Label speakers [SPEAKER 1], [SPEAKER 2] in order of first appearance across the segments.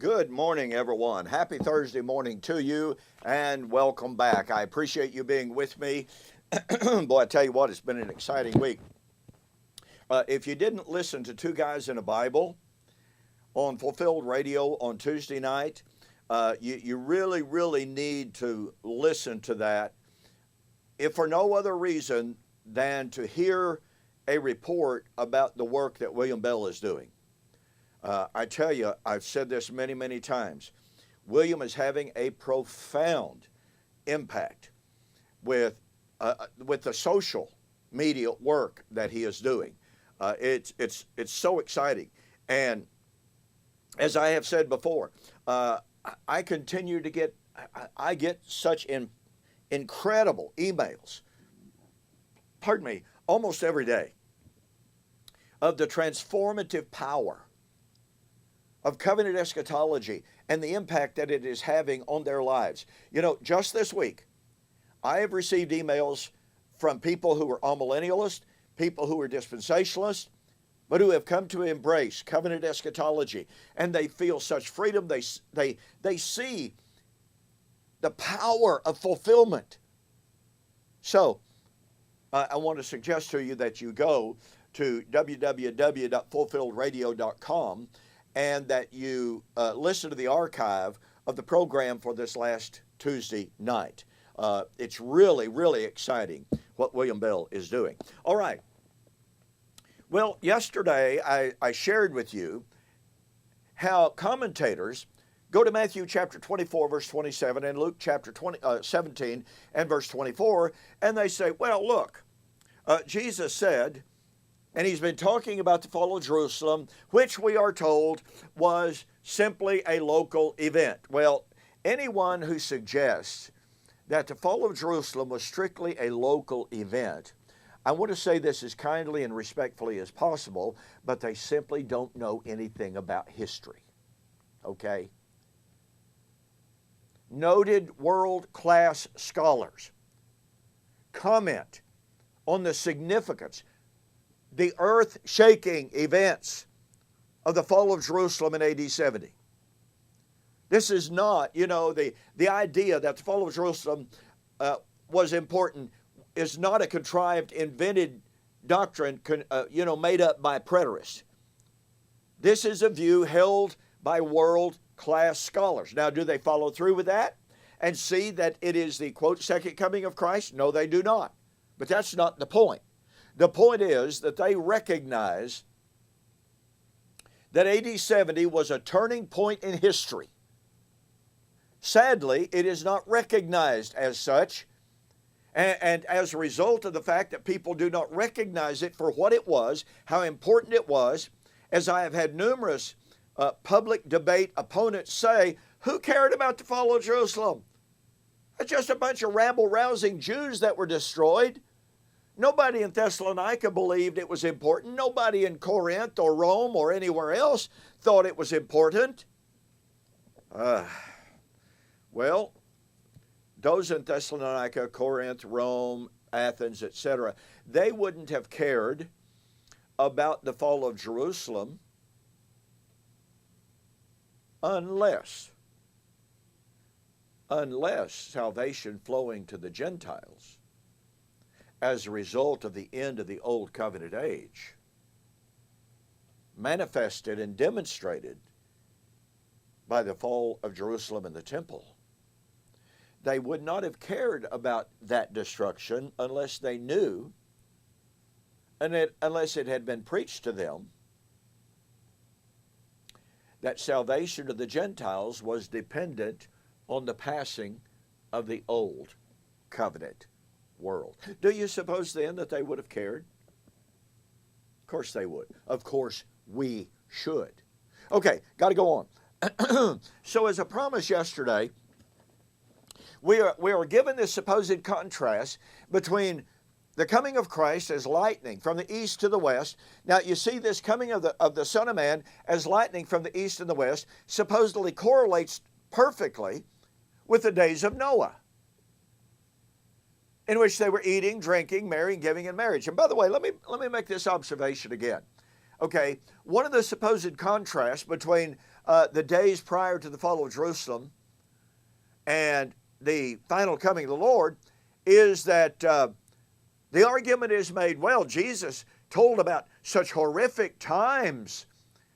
[SPEAKER 1] Good morning, everyone. Happy Thursday morning to you, and welcome back. I appreciate you being with me. Boy, I tell you what, it's been an exciting week. If you didn't listen to Two Guys in a Bible on Fulfilled Radio on Tuesday night, you really need to listen to that, if for no other reason than to hear a report about the work that William Bell is doing. I tell you, I've said this many times. William is having a profound impact with the social media work that he is doing. It's so exciting. And as I have said before, I continue to get such incredible emails, almost every day, of the transformative power of covenant eschatology and the impact that it is having on their lives. You know, just this week, I have received emails from people who are amillennialists, people who are dispensationalists, but who have come to embrace covenant eschatology, and they feel such freedom. They see the power of fulfillment. So, I want to suggest to you that you go to www.fulfilledradio.com and that you listen to the archive of the program for this last Tuesday night. It's really exciting what William Bell is doing. All right. Well, yesterday I shared with you how commentators go to Matthew chapter 24, verse 27, and Luke chapter 17 and verse 24, and they say, well, look, Jesus said, and he's been talking about the fall of Jerusalem, which we are told was simply a local event. Well, anyone who suggests that the fall of Jerusalem was strictly a local event, I want to say this as kindly and respectfully as possible, but they simply don't know anything about history. Okay? Noted world-class scholars comment on the significance, the earth-shaking events of the fall of Jerusalem in AD 70. This is not, the idea that the fall of Jerusalem was important is not a contrived, invented doctrine, made up by preterists. This is a view held by world-class scholars. Now, do they follow through with that and see that it is the, quote, second coming of Christ? No, they do not. But that's not the point. The point is that they recognize that AD 70 was a turning point in history. Sadly, it is not recognized as such, and as a result of the fact that people do not recognize it for what it was, how important it was, as I have had numerous public debate opponents say, who cared about the fall of Jerusalem? It's just a bunch of rabble-rousing Jews that were destroyed. Nobody in Thessalonica believed it was important. Nobody in Corinth or Rome or anywhere else thought it was important. Well, those in Thessalonica, Corinth, Rome, Athens, etc., they wouldn't have cared about the fall of Jerusalem unless salvation flowing to the Gentiles as a result of the end of the Old Covenant age, manifested and demonstrated by the fall of Jerusalem and the temple. They would not have cared about that destruction unless they knew, and unless it had been preached to them, that salvation of the Gentiles was dependent on the passing of the Old Covenant world. Do you suppose then that they would have cared? Of course they would. Of course we should. Okay, got to go on. So as I promised yesterday, we are given this supposed contrast between the coming of Christ as lightning from the east to the west. Now you see this coming of the Son of Man as lightning from the east and the west supposedly correlates perfectly with the days of Noah, in which they were eating, drinking, marrying, giving in marriage. And by the way, let me make this observation again. Okay, one of the supposed contrasts between the days prior to the fall of Jerusalem and the final coming of the Lord is that the argument is made, well, Jesus told about such horrific times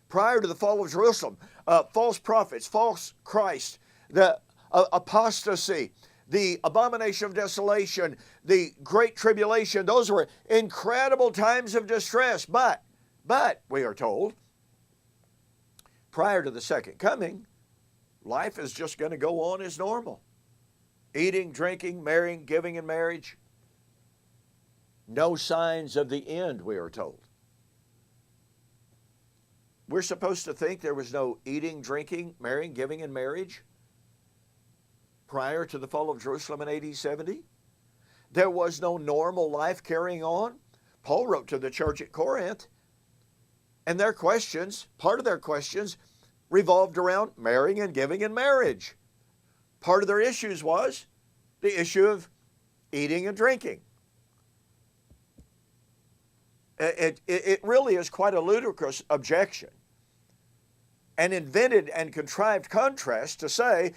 [SPEAKER 1] prior to the fall of Jerusalem, false prophets, false Christ, the apostasy, the abomination of desolation, the great tribulation. Those were incredible times of distress. But we are told, prior to the second coming, life is just going to go on as normal. Eating, drinking, marrying, giving in marriage. No signs of the end, we are told. We're supposed to think there was no eating, drinking, marrying, giving in marriage prior to the fall of Jerusalem in AD 70. There was no normal life carrying on. Paul wrote to the church at Corinth, and their questions, part of their questions, revolved around marrying and giving in marriage. Part of their issues was the issue of eating and drinking. It really is quite a ludicrous objection, an invented and contrived contrast to say,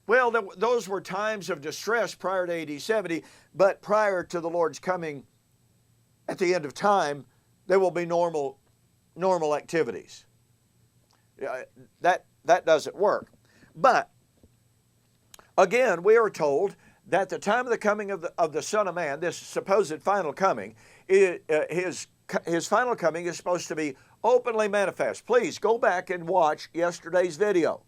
[SPEAKER 1] well, those were times of distress prior to AD 70, but prior to the Lord's coming at the end of time, there will be normal activities. That doesn't work. But again, we are told that the time of the coming of the Son of Man, this supposed final coming, his final coming is supposed to be openly manifest. Please go back and watch yesterday's video.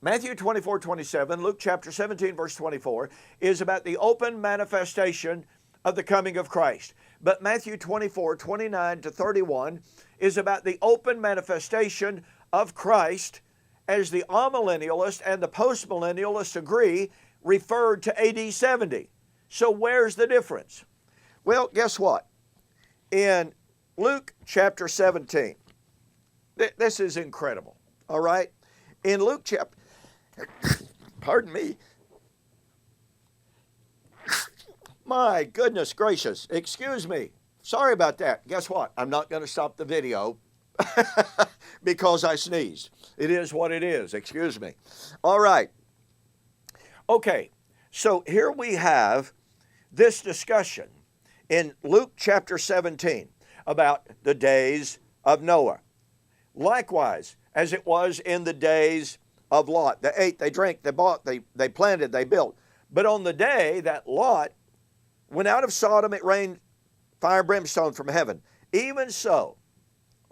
[SPEAKER 1] Matthew 24:27, Luke chapter 17, verse 24, is about the open manifestation of the coming of Christ. But Matthew 24:29 to 31 is about the open manifestation of Christ, as the amillennialists and the postmillennialists agree, referred to AD 70. So where's the difference? Well, guess what? In Luke chapter 17, this is incredible, all right? In Luke chapter, pardon me, my goodness gracious, excuse me, sorry about that. Guess what? I'm not going to stop the video because I sneezed. It is what it is, excuse me. All right. Okay, so here we have this discussion in Luke chapter 17 about the days of Noah. Likewise, as it was in the days of Lot. They ate, they drank, they bought, they planted, they built. But on the day that Lot went out of Sodom, it rained fire and brimstone from heaven. Even so,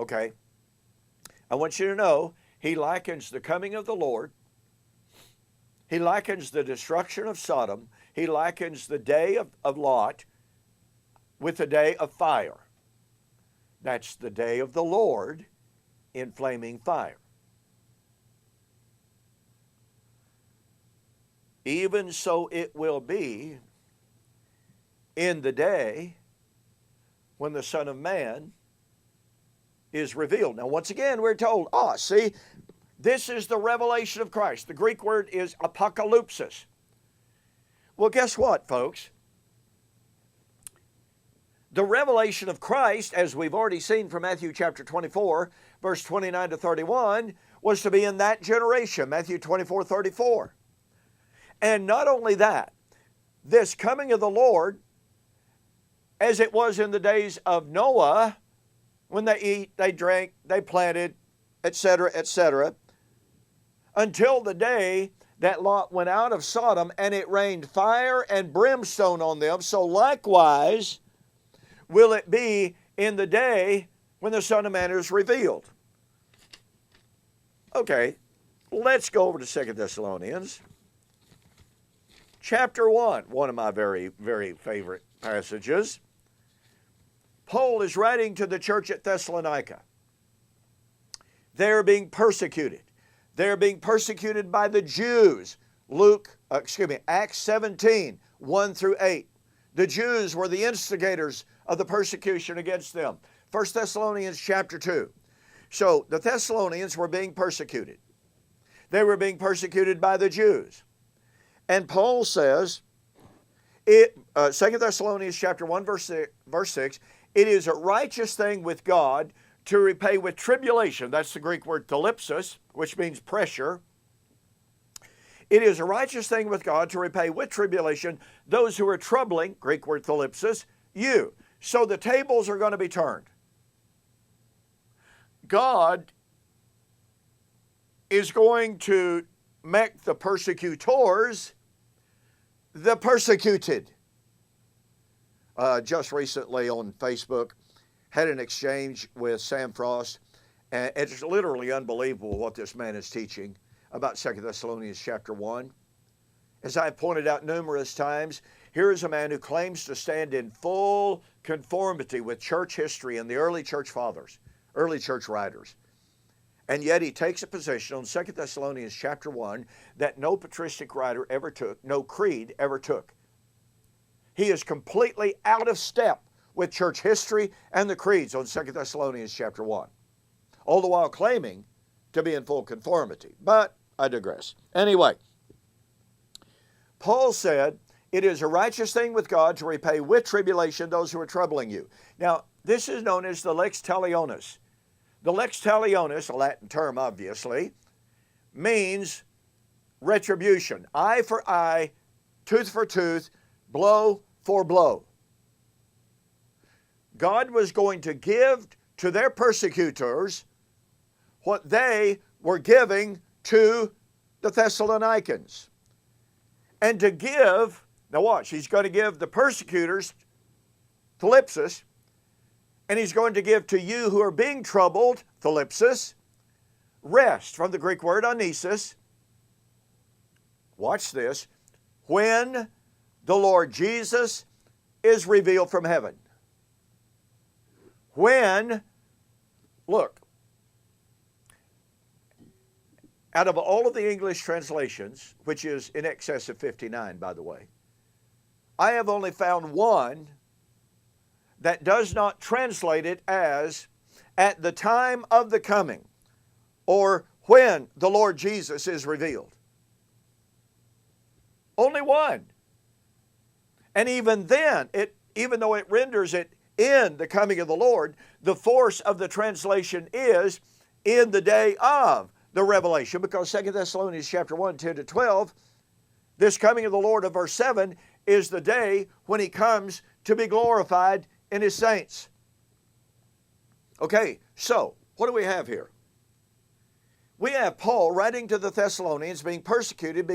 [SPEAKER 1] okay, I want you to know, he likens the coming of the Lord, he likens the destruction of Sodom, he likens the day of Lot with the day of fire. That's the day of the Lord in flaming fire. Even so it will be in the day when the Son of Man is revealed. Now, once again, we're told, see, this is the revelation of Christ. The Greek word is apocalypsis. Well, guess what, folks? The revelation of Christ, as we've already seen from Matthew chapter 24, verse 29 to 31, was to be in that generation, Matthew 24:34. And not only that, this coming of the Lord, as it was in the days of Noah, when they eat, they drank, they planted, etc., until the day that Lot went out of Sodom and it rained fire and brimstone on them, so likewise will it be in the day when the Son of Man is revealed. Okay, let's go over to 2 Thessalonians. Chapter 1, one of my very, very favorite passages. Paul is writing to the church at Thessalonica. They're being persecuted. They're being persecuted by the Jews. Acts 17, 1 through 8. The Jews were the instigators of the persecution against them. 1 Thessalonians chapter 2. So the Thessalonians were being persecuted. They were being persecuted by the Jews. And Paul says, 2 Thessalonians chapter 1, verse 6, it is a righteous thing with God to repay with tribulation. That's the Greek word thalipsis, which means pressure. It is a righteous thing with God to repay with tribulation those who are troubling, Greek word thalipsis, you. So the tables are going to be turned. God is going to make the persecutors the persecuted. Just recently on Facebook, had an exchange with Sam Frost, and it's literally unbelievable what this man is teaching about 2 Thessalonians chapter 1. As I've pointed out numerous times, here is a man who claims to stand in full conformity with church history and the early church fathers, early church writers. And yet he takes a position on 2 Thessalonians chapter 1 that no patristic writer ever took, no creed ever took. He is completely out of step with church history and the creeds on 2 Thessalonians chapter 1, all the while claiming to be in full conformity. But I digress. Anyway, Paul said, it is a righteous thing with God to repay with tribulation those who are troubling you. Now, this is known as the lex talionis. The lex talionis, a Latin term obviously, means retribution. Eye for eye, tooth for tooth, blow for blow. God was going to give to their persecutors what they were giving to the Thessalonians. And to give, now watch, he's going to give the persecutors thalipsis, and he's going to give to you who are being troubled, thalipsis, rest, from the Greek word anesis. Watch this. When the Lord Jesus is revealed from heaven. When, look, out of all of the English translations, which is in excess of 59, by the way, I have only found one that does not translate it as at the time of the coming or when the Lord Jesus is revealed. Only one. And even then, even though it renders it in the coming of the Lord, the force of the translation is in the day of the revelation, because 2 Thessalonians chapter 1, 10 to 12, this coming of the Lord of verse 7 is the day when he comes to be glorified in his saints. Okay, so what do we have here? We have Paul writing to the Thessalonians, being persecuted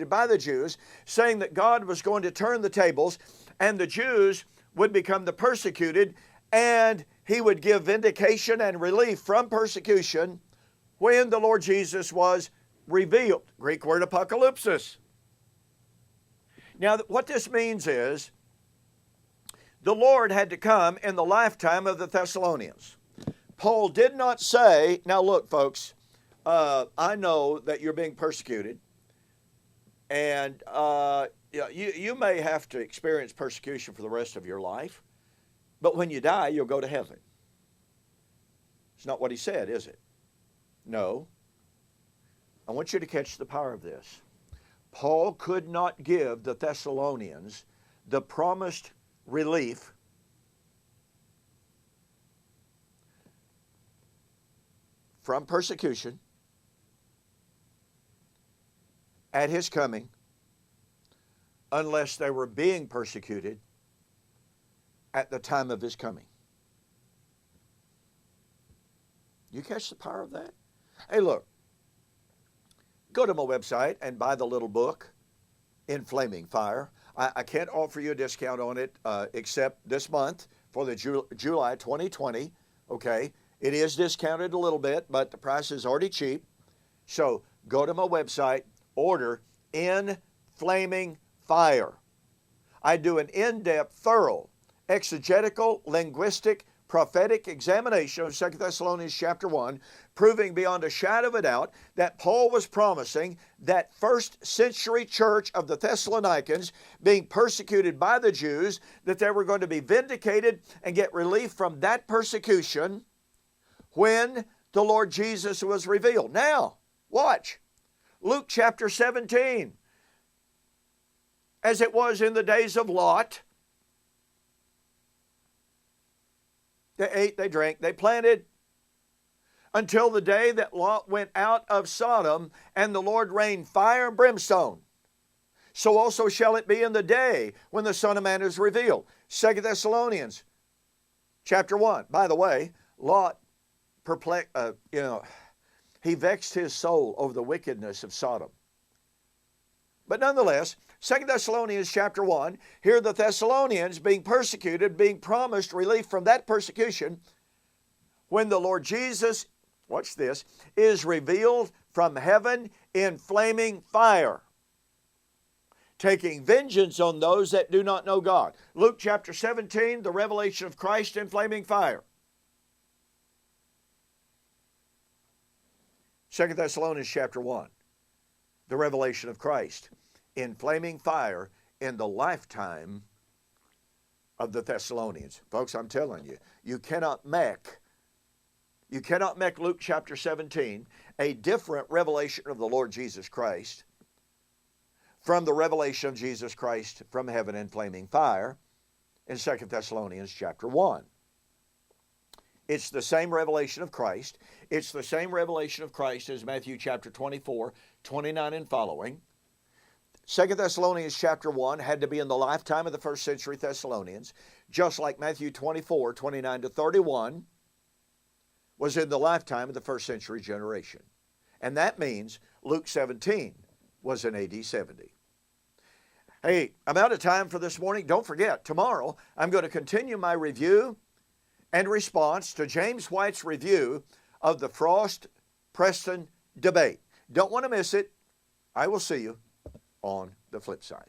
[SPEAKER 1] by the Jews, saying that God was going to turn the tables and the Jews would become the persecuted, and he would give vindication and relief from persecution when the Lord Jesus was revealed. Greek word apocalypsis. Now, what this means is the Lord had to come in the lifetime of the Thessalonians. Paul did not say, now look, folks, I know that you're being persecuted, and you may have to experience persecution for the rest of your life, but when you die, you'll go to heaven. It's not what he said, is it? No. I want you to catch the power of this. Paul could not give the Thessalonians the promised relief from persecution at his coming unless they were being persecuted at the time of his coming. You catch the power of that? Hey, look, go to my website and buy the little book, In Flaming Fire. I can't offer you a discount on it except this month for the July 2020, okay? It is discounted a little bit, but the price is already cheap. So go to my website, order In Flaming Fire. I do an in-depth, thorough, exegetical, linguistic, prophetic examination of 2 Thessalonians chapter 1, proving beyond a shadow of a doubt that Paul was promising that first century church of the Thessalonians, being persecuted by the Jews, that they were going to be vindicated and get relief from that persecution when the Lord Jesus was revealed. Now, watch. Luke chapter 17. As it was in the days of Lot, they ate, they drank, they planted, until the day that Lot went out of Sodom, and the Lord rained fire and brimstone. So also shall it be in the day when the Son of Man is revealed. 2 Thessalonians chapter 1. By the way, Lot he vexed his soul over the wickedness of Sodom. But nonetheless, 2 Thessalonians chapter 1, here the Thessalonians being persecuted, being promised relief from that persecution, when the Lord Jesus, watch this, is revealed from heaven in flaming fire, taking vengeance on those that do not know God. Luke chapter 17, the revelation of Christ in flaming fire. 2 Thessalonians chapter 1, the revelation of Christ in flaming fire in the lifetime of the Thessalonians. Folks, I'm telling you, you cannot make Luke chapter 17 a different revelation of the Lord Jesus Christ from the revelation of Jesus Christ from heaven in flaming fire in 2 Thessalonians chapter 1. It's the same revelation of Christ. It's the same revelation of Christ as Matthew chapter 24, 29 and following. 2 Thessalonians chapter 1 had to be in the lifetime of the first century Thessalonians, just like Matthew 24, 29 to 31 was in the lifetime of the first century generation. And that means Luke 17 was in AD 70. Hey, I'm out of time for this morning. Don't forget, tomorrow I'm going to continue my review and response to James White's review of the Frost-Preston debate. Don't want to miss it. I will see you on the flip side.